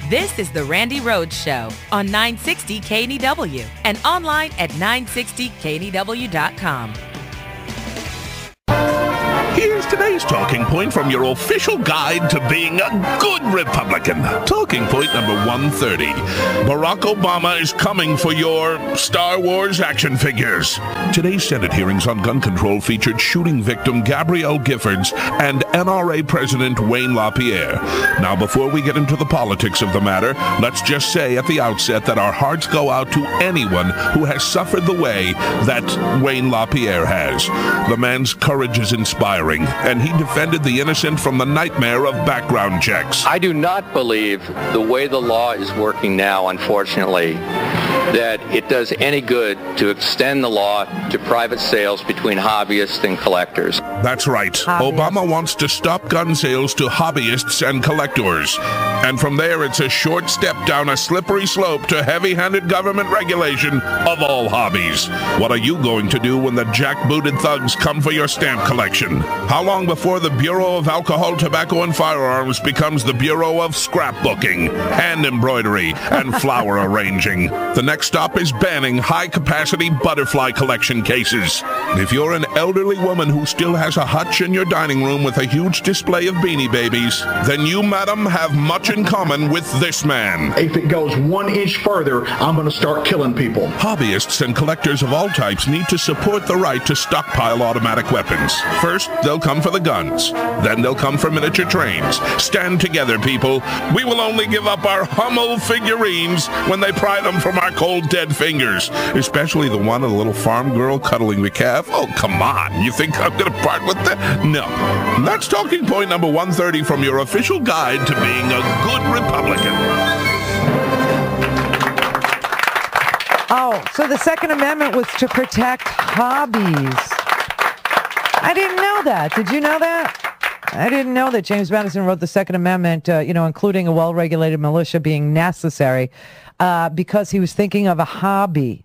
This is the Randi Rhodes Show on 960 KNEW and online at 960KNEW.com. Here's today's talking point from your official guide to being a good Republican. Talking point number 130. Barack Obama is coming for your Star Wars action figures. Today's Senate hearings on gun control featured shooting victim Gabrielle Giffords and NRA President Wayne LaPierre. Now, before we get into the politics of the matter, let's just say at the outset that our hearts go out to anyone who has suffered the way that Wayne LaPierre has. The man's courage is inspiring, and he defended the innocent from the nightmare of background checks. I do not believe the way the law is working now, unfortunately, that it does any good to extend the law to private sales between hobbyists and collectors. That's right. Obama wants to stop gun sales to hobbyists and collectors. And from there, it's a short step down a slippery slope to heavy-handed government regulation of all hobbies. What are you going to do when the jackbooted thugs come for your stamp collection? How long before the Bureau of Alcohol, Tobacco, and Firearms becomes the Bureau of Scrapbooking, hand embroidery, and flower arranging? The next stop is banning high-capacity butterfly collection cases. If you're an elderly woman who still has a hutch in your dining room with a huge display of Beanie Babies, then you, madam, have much in common with this man. If it goes 1 inch further, I'm going to start killing people. Hobbyists and collectors of all types need to support the right to stockpile automatic weapons. First, they'll come for the guns. Then they'll come for miniature trains. Stand together, people. We will only give up our Hummel figurines when they pry them from our cold, dead fingers. Especially the one of the little farm girl cuddling the calf. Oh, come on. You think I'm going to part with that? No. That's talking point number 130 from your official guide to being a good Republican. Oh, so the Second Amendment was to protect hobbies. I didn't know that. Did you know that? I didn't know that James Madison wrote the Second Amendment, including a well-regulated militia being necessary because he was thinking of a hobby.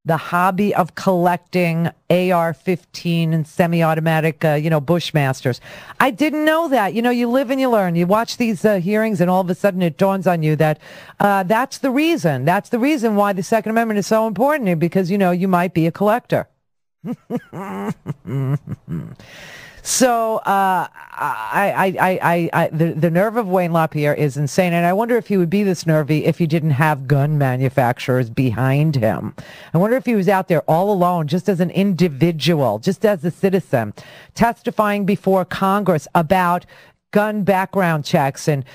The hobby of collecting AR-15 and semi-automatic, Bushmasters. I didn't know that. You live and you learn. You watch these hearings, and all of a sudden it dawns on you that that's the reason. That's the reason why the Second Amendment is so important, because, you might be a collector. So the nerve of Wayne LaPierre is insane, and I wonder if he would be this nervy if he didn't have gun manufacturers behind him. I wonder if he was out there all alone, just as an individual, just as a citizen, testifying before Congress about gun background checks and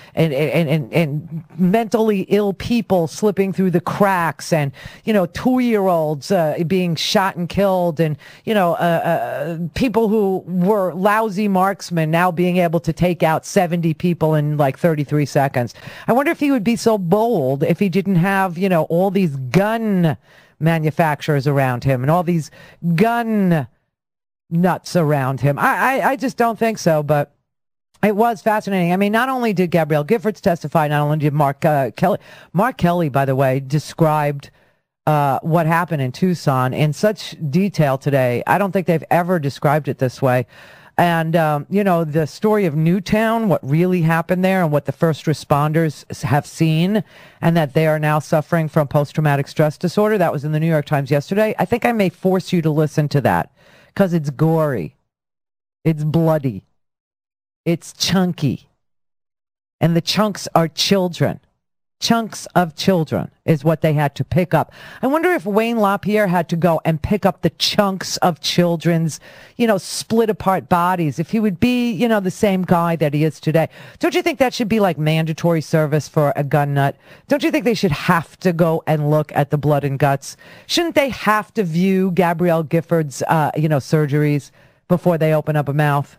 mentally ill people slipping through the cracks, and 2-year-olds being shot and killed, and people who were lousy marksmen now being able to take out 70 people in like 33 seconds. I wonder if he would be so bold if he didn't have all these gun manufacturers around him and all these gun nuts around him. I just don't think so, but it was fascinating. I mean, not only did Gabrielle Giffords testify, not only did Mark Kelly. Mark Kelly, by the way, described what happened in Tucson in such detail today. I don't think they've ever described it this way. And, the story of Newtown, what really happened there and what the first responders have seen, and that they are now suffering from post-traumatic stress disorder. That was in the New York Times yesterday. I think I may force you to listen to that because it's gory. It's bloody. It's chunky. And the chunks are children. Chunks of children is what they had to pick up. I wonder if Wayne LaPierre had to go and pick up the chunks of children's, split apart bodies, if he would be, the same guy that he is today. Don't you think that should be like mandatory service for a gun nut? Don't you think they should have to go and look at the blood and guts? Shouldn't they have to view Gabrielle Giffords', surgeries before they open up a mouth?